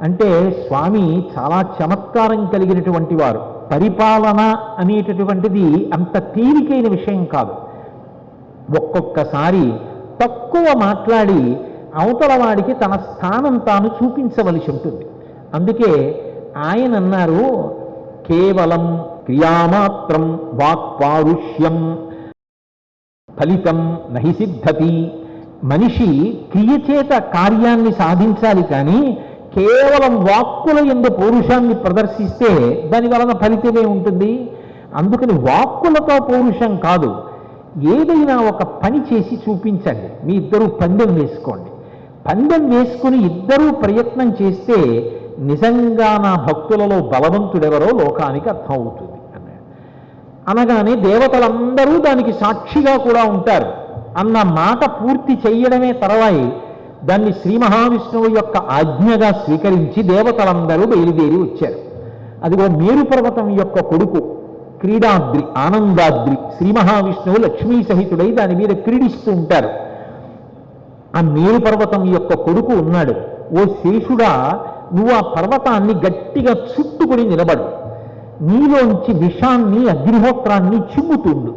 అంటే స్వామి చాలా చమత్కారం కలిగినటువంటి వారు. పరిపాలన అనేటటువంటిది అంత తేలికైన విషయం కాదు. ఒక్కొక్కసారి తక్కువ మాట్లాడి అవతల వాడికి తన స్థానం తాను చూపించవలసి ఉంటుంది. అందుకే ఆయన అన్నారు, కేవలం క్రియామాత్రం వాక్పారుష్యం ఫలితం నహి సిద్ధతి. మనిషి క్రియచేత కార్యాన్ని సాధించాలి, కానీ కేవలం వాక్కుల యందు పౌరుషాన్ని ప్రదర్శిస్తే దాని వలన ఫలితమే ఉంటుంది. అందుకని వాక్కులతో పౌరుషం కాదు, ఏదైనా ఒక పని చేసి చూపించండి. మీ ఇద్దరూ పందెం వేసుకోండి. పందెం వేసుకుని ఇద్దరూ ప్రయత్నం చేస్తే నిజంగా నా భక్తులలో బలవంతుడెవరో లోకానికి అర్థమవుతుంది అన్నాడు. అనగానే దేవతలందరూ దానికి సాక్షిగా కూడా ఉంటారు అన్న మాట పూర్తి చెయ్యడమే తర్వాయి దాన్ని శ్రీ మహావిష్ణువు యొక్క ఆజ్ఞగా స్వీకరించి దేవతలందరూ బయలుదేరి వచ్చారు. అదిగో మేరు పర్వతం యొక్క కొడుకు క్రీడాద్రి, ఆనందాద్రి, శ్రీ మహావిష్ణువు లక్ష్మీ సహితుడై దాని మీద క్రీడిస్తూ ఉంటారు. ఆ మేరు పర్వతం యొక్క కొడుకు ఉన్నాడు. ఓ శేషుడా, నువ్వు ఆ పర్వతాన్ని గట్టిగా చుట్టుకుని నిలబడు, నీలోంచి విషాన్ని అగ్నిహోత్రాన్ని చిమ్ముతుండు,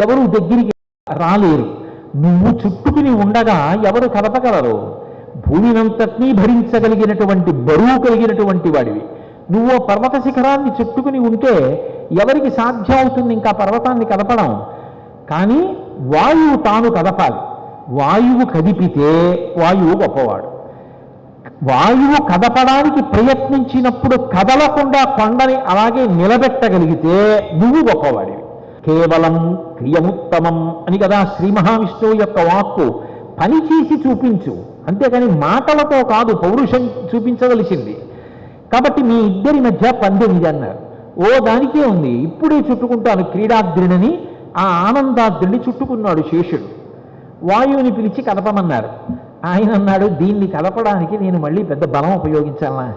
ఎవరు దగ్గరికి రాలేరు. నువ్వు చుట్టుకుని ఉండగా ఎవరు కదపగలరు? భూమినంతటినీ భరించగలిగినటువంటి బరువు కలిగినటువంటి వాడివి. నువ్వు పర్వత శిఖరాన్ని చుట్టుకుని ఉంటే ఎవరికి సాధ్యం అవుతుంది ఇంకా పర్వతాన్ని కదపడం? కానీ వాయువు తాను కదపాలి. వాయువు కదిపితే వాయువు గొప్పవాడు. వాయువు కదపడానికి ప్రయత్నించినప్పుడు కదలకుండా కొండని అలాగే నిలబెట్టగలిగితే నువ్వు గొప్పవాడివి. కేవలం క్రియముత్తమం అని కదా శ్రీ మహావిష్ణువు యొక్క వాక్కు. పని చేసి చూపించు, అంతేకాని మాటలతో కాదు పౌరుషం చూపించవలసింది. కాబట్టి మీ ఇద్దరి మధ్య పందెం ఇది అన్నారు. ఓ దానికే ఉంది, ఇప్పుడే చుట్టుకుంటాను క్రీడాద్రిని. ఆ ఆనందాద్రిని చుట్టుకున్నాడు శేషుడు. వాయువుని పిలిచి కదపమన్నారు. ఆయన అన్నాడు, దీన్ని కదపడానికి నేను మళ్ళీ పెద్ద బలం ఉపయోగించాలా?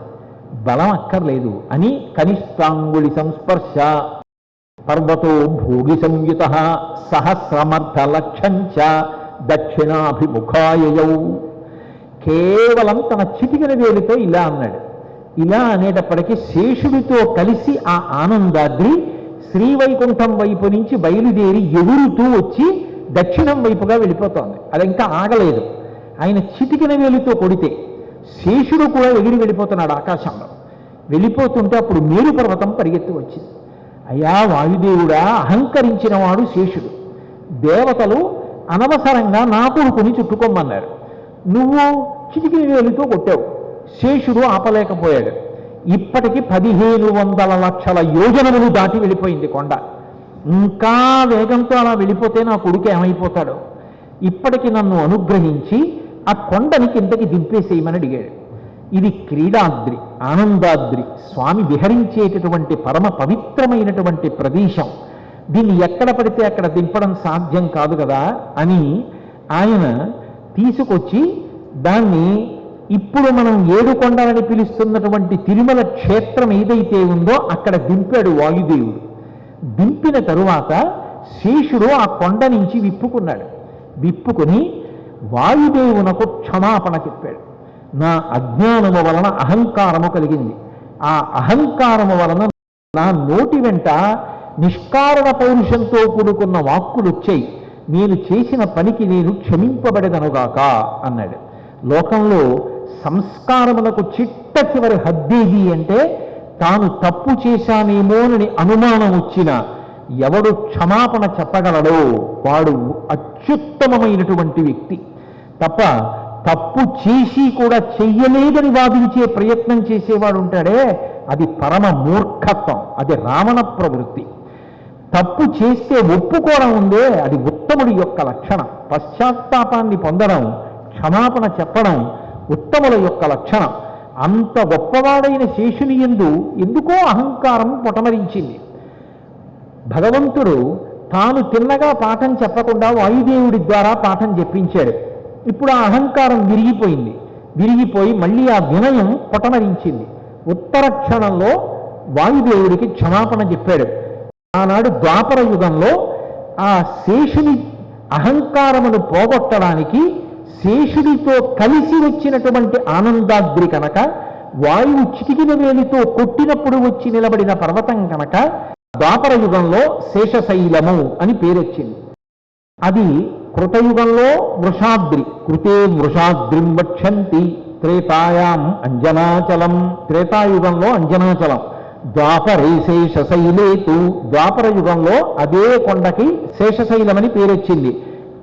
బలం అక్కర్లేదు అని కనిష్టాంగుళి సంస్పర్శ పర్వతో భోగి సంయుత సహస్రమర్థ లక్షంచ దక్షిణాభిముఖాయయౌ. కేవలం తన చిటికిన వేలితో ఇలా అన్నాడు. ఇలా అనేటప్పటికీ శేషుడితో కలిసి ఆ ఆనందాద్రి శ్రీవైకుంఠం వైపు నుంచి బయలుదేరి ఎగురుతూ వచ్చి దక్షిణం వైపుగా వెళ్ళిపోతోంది. అది ఇంకా ఆగలేదు. ఆయన చిటికిన వేలితో కొడితే శేషుడు కూడా ఎగిరి వెళ్ళిపోతున్నాడు ఆకాశంలో. వెళ్ళిపోతుంటే అప్పుడు మేరు పర్వతం పరిగెత్తి వచ్చింది. అయ్యా వాయుదేవుడా, అహంకరించిన వాడు శేషుడు. దేవతలు అనవసరంగా నా కొడుకుని చుట్టుకోమన్నారు. నువ్వు చిటికిన వేలితో కొట్టావు. శేషుడు ఆపలేకపోయాడు. ఇప్పటికి 1500 లక్షల యోజనములు దాటి వెళ్ళిపోయింది కొండ. ఇంకా వేగంతో అలా వెళ్ళిపోతే నా కొడుకు ఏమైపోతాడో. ఇప్పటికి నన్ను అనుగ్రహించి ఆ కొండని కిందకి దింపేసేయమని అడిగాడు. ఇది క్రీడాద్రి, ఆనందాద్రి, స్వామి విహరించేటటువంటి పరమ పవిత్రమైనటువంటి ప్రదేశం. దీన్ని ఎక్కడ పడితే అక్కడ దింపడం సాధ్యం కాదు కదా అని ఆయన తీసుకొచ్చి దాన్ని ఇప్పుడు మనం 7 కొండలని పిలుస్తున్నటువంటి తిరుమల క్షేత్రం ఏదైతే ఉందో అక్కడ దింపాడు వాయుదేవుడు. దింపిన తరువాత శేషుడు ఆ కొండ నుంచి విప్పుకున్నాడు. విప్పుకుని వాయుదేవునకు క్షమాపణ చెప్పాడు. నా అజ్ఞానము వలన అహంకారము కలిగింది. ఆ అహంకారము వలన నా నోటి వెంట నిష్కారణ పౌరుషంతో కూడుకున్న వాక్కులు వచ్చాయి. నేను చేసిన పనికి నేను క్షమింపబడదనుగాక అన్నాడు. లోకంలో సంస్కారములకు చిట్ట చివరి హద్దేది అంటే తాను తప్పు చేశానేమోనని అనుమానం వచ్చిన ఎవడు క్షమాపణ చెప్పగలడో వాడు అత్యుత్తమమైనటువంటి వ్యక్తి. తప్ప తప్పు చేసి కూడా చెయ్యలేదని వాదించే ప్రయత్నం చేసేవాడు ఉంటాడే, అది పరమ మూర్ఖత్వం, అది రావణ ప్రవృత్తి. తప్పు చేస్తే ఒప్పుకోవడం ఉందే, అది ఉత్తముడి యొక్క లక్షణం. పశ్చాత్తాపాన్ని పొందడం, క్షమాపణ చెప్పడం ఉత్తముల యొక్క లక్షణం. అంత గొప్పవాడైన శేషుని యందు ఎందుకో అహంకారం పొటమరించింది. భగవంతుడు తాను తిన్నగా పాఠం చెప్పకుండా వాయుదేవుడి ద్వారా పాఠం చెప్పించాడు. ఇప్పుడు ఆ అహంకారం విరిగిపోయింది. విరిగిపోయి మళ్ళీ ఆ వినయం పొటమరించింది. ఉత్తర క్షణంలో వాయుదేవుడికి క్షమాపణ చెప్పాడు. ఆనాడు ద్వాపర యుగంలో ఆ శేషుని అహంకారమును పోగొట్టడానికి శేషుడితో కలిసి వచ్చినటువంటి ఆనందాద్రి కనుక వాయువు చిటికిన వేలితో కొట్టినప్పుడు వచ్చి నిలబడిన పర్వతం కనుక ద్వాపర యుగంలో శేషశైలము అని పేరొచ్చింది. అది కృతయుగంలో వృషాద్రి, కృతే వృషాద్రిం వక్షంతి, త్రేతాయాం అంజనాచలం, త్రేతాయుగంలో అంజనాచలం, ద్వాపరే శేషశైలేతు, ద్వాపర యుగంలో అదే కొండకి శేషశైలమని పేరొచ్చింది.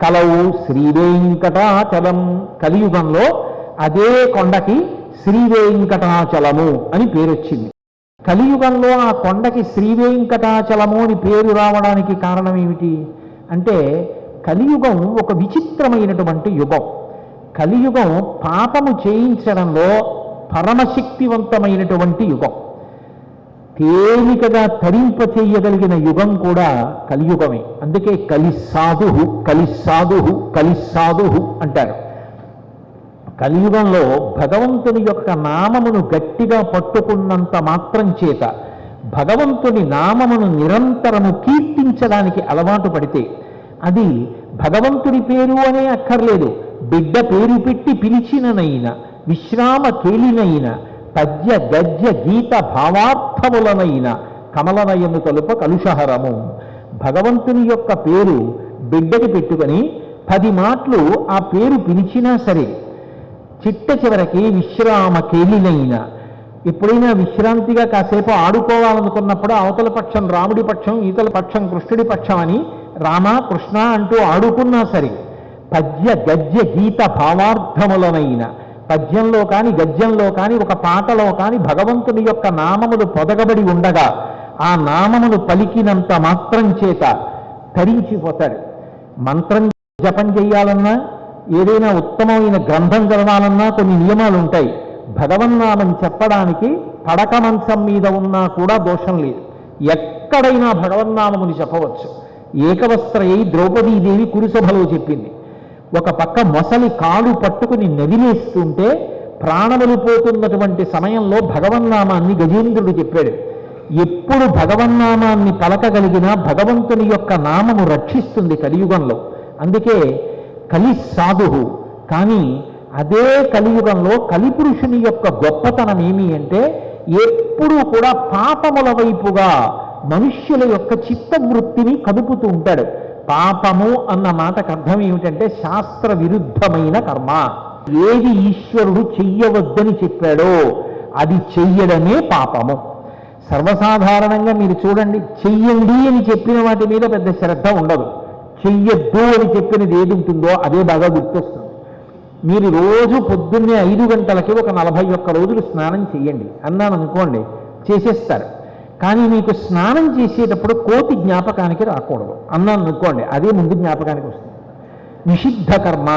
కలవు శ్రీవేంకటాచలం, కలియుగంలో అదే కొండకి శ్రీవేంకటాచలము అని పేరొచ్చింది. కలియుగంలో ఆ కొండకి శ్రీవేంకటాచలము అని పేరు రావడానికి కారణం ఏమిటి అంటే, కలియుగం ఒక విచిత్రమైనటువంటి యుగం. కలియుగం పాపము చేయించడంలో పరమశక్తివంతమైనటువంటి యుగం. తేలికగా తరింప చేయగలిగిన యుగం కూడా కలియుగమే. అందుకే కలిస్సాధు కలిస్సాధు కలిస్సాధు అంటారు. కలియుగంలో భగవంతుని యొక్క నామమును గట్టిగా పట్టుకున్నంత మాత్రం చేత, భగవంతుని నామమును నిరంతరము కీర్తించడానికి అలవాటు పడితే, అది భగవంతుని పేరు అనే అక్కర్లేదు, బిడ్డ పేరు పెట్టి పిలిచిననైనా, విశ్రామ కేలినైన, పద్య గద్య గీత భావార్థములనైన కమలనయము తలుప కలుషహరము. భగవంతుని యొక్క పేరు బిడ్డకి పెట్టుకొని 10 మాటలు ఆ పేరు పిలిచినా సరే, చిట్ట చివరికి విశ్రామ కేలినైన, ఎప్పుడైనా విశ్రాంతిగా కాసేపు ఆడుకోవాలనుకున్నప్పుడు అవతల పక్షం రాముడి పక్షం, ఈతల పక్షం కృష్ణుడి పక్షం అని రామ కృష్ణ అంటూ ఆడుకున్నా సరే, పద్య గద్య గీత భావార్థములనైన, పద్యంలో కానీ గద్యంలో కానీ ఒక పాటలో కానీ భగవంతుని యొక్క నామములు పొదగబడి ఉండగా ఆ నామమును పలికినంత మాత్రం చేత తరించిపోతాడు. మంత్రం జపం చేయాలన్నా, ఏదైనా ఉత్తమమైన గ్రంథం చదవాలన్నా కొన్ని నియమాలు ఉంటాయి. భగవన్నామం చెప్పడానికి పడక మంచం మీద ఉన్నా కూడా దోషం లేదు. ఎక్కడైనా భగవన్నామముని చెప్పవచ్చు. ఏకవస్త్రయ్యి ద్రౌపదీదేవి కురుసభలో చెప్పింది. ఒక పక్క మొసలి కాలు పట్టుకుని నవిలేస్తుంటే ప్రాణములు పోతున్నటువంటి సమయంలో భగవన్నామాన్ని గజేంద్రుడు చెప్పాడు. ఎప్పుడు భగవన్నామాన్ని పలకగలిగినా భగవంతుని యొక్క నామము రక్షిస్తుంది కలియుగంలో. అందుకే కలిస్సాధు. కానీ అదే కలియుగంలో కలిపురుషుని యొక్క గొప్పతనం ఏమి అంటే, ఎప్పుడూ కూడా పాపముల వైపుగా మనుష్యుల యొక్క చిత్తవృత్తిని కదుపుతూ ఉంటాడు. పాపము అన్న మాటకు అర్థం ఏమిటంటే శాస్త్ర విరుద్ధమైన కర్మ. ఏది ఈశ్వరుడు చెయ్యవద్దని చెప్పాడో అది చెయ్యడమే పాపము. సర్వసాధారణంగా మీరు చూడండి, చెయ్యండి అని చెప్పిన వాటి మీద పెద్ద శ్రద్ధ ఉండదు. చెయ్యొద్దు అని చెప్పినది ఏది ఉంటుందో అదే బాగా గుర్తొస్తుంది. మీరు రోజు పొద్దున్నే 5 గంటలకి ఒక 41 రోజులు స్నానం చెయ్యండి అన్నాను అనుకోండి, చేసేస్తారు. కానీ మీకు స్నానం చేసేటప్పుడు కోతి జ్ఞాపకానికి రాకూడదు అన్నాను అనుకోండి, అదే ముందు జ్ఞాపకానికి వస్తుంది. నిషిద్ధ కర్మ,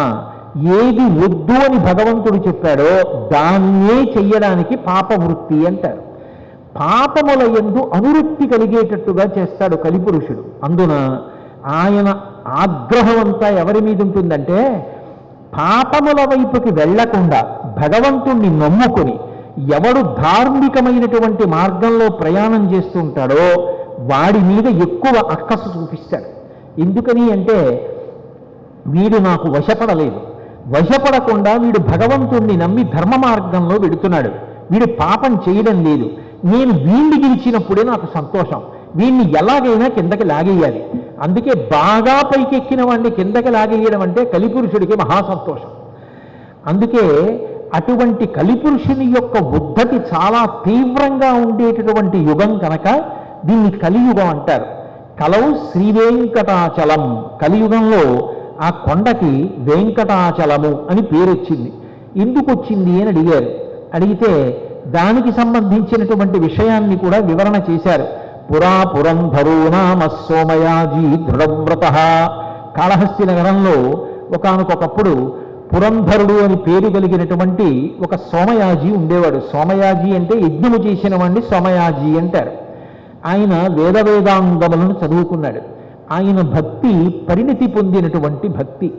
ఏది వద్దు అని భగవంతుడు చెప్పాడో దాన్నే చెయ్యడానికి పాపవృత్తి అంటారు. పాపముల యందు అనురక్తి కలిగేటట్టుగా చేస్తాడు కలిపురుషుడు. అందున ఆయన ఆగ్రహం అంతా ఎవరి మీద ఉంటుందంటే, పాపముల వైపుకి వెళ్లకుండా భగవంతుణ్ణి నమ్ముకొని ఎవడు ధార్మికమైనటువంటి మార్గంలో ప్రయాణం చేస్తుంటాడో వాడి మీద ఎక్కువ అక్కసు చూపిస్తాడు. ఎందుకని అంటే, వీడు నాకు వశపడలేదు, వశపడకుండా వీడు భగవంతుణ్ణి నమ్మి ధర్మ మార్గంలో వెడుతున్నాడు, వీడు పాపం చేయడం లేదు, నేను వీణ్ణి గెలిచినప్పుడే నాకు సంతోషం, వీణ్ణి ఎలాగైనా కిందకి లాగేయాలి. అందుకే బాగా పైకెక్కిన వాడిని కిందకి లాగేయడం అంటే కలిపురుషుడికి మహాసంతోషం. అందుకే అటువంటి కలిపురుషుని యొక్క ఉద్ధతి చాలా తీవ్రంగా ఉండేటటువంటి యుగం కనుక దీన్ని కలియుగం అంటారు. కలవు శ్రీవేంకటాచలం, కలియుగంలో ఆ కొండకి వెంకటాచలము అని పేరు వచ్చింది. ఎందుకు వచ్చింది అని అడిగారు. అడిగితే దానికి సంబంధించినటువంటి విషయాన్ని కూడా వివరణ చేశారు. పురాపురంధరో నామ సోమయాజీ దృఢవ్రత. కాళహస్తి నగరంలో ఒకానొకప్పుడు పురంధరుడు అని పేరు కలిగినటువంటి ఒక సోమయాజీ ఉండేవాడు. సోమయాజీ అంటే యజ్ఞము చేసిన వాడిని సోమయాజీ అంటారు. ఆయన వేదాంగములను చదువుకున్నాడు. ఆయన భక్తి పరిణితి పొందినటువంటి భక్తి.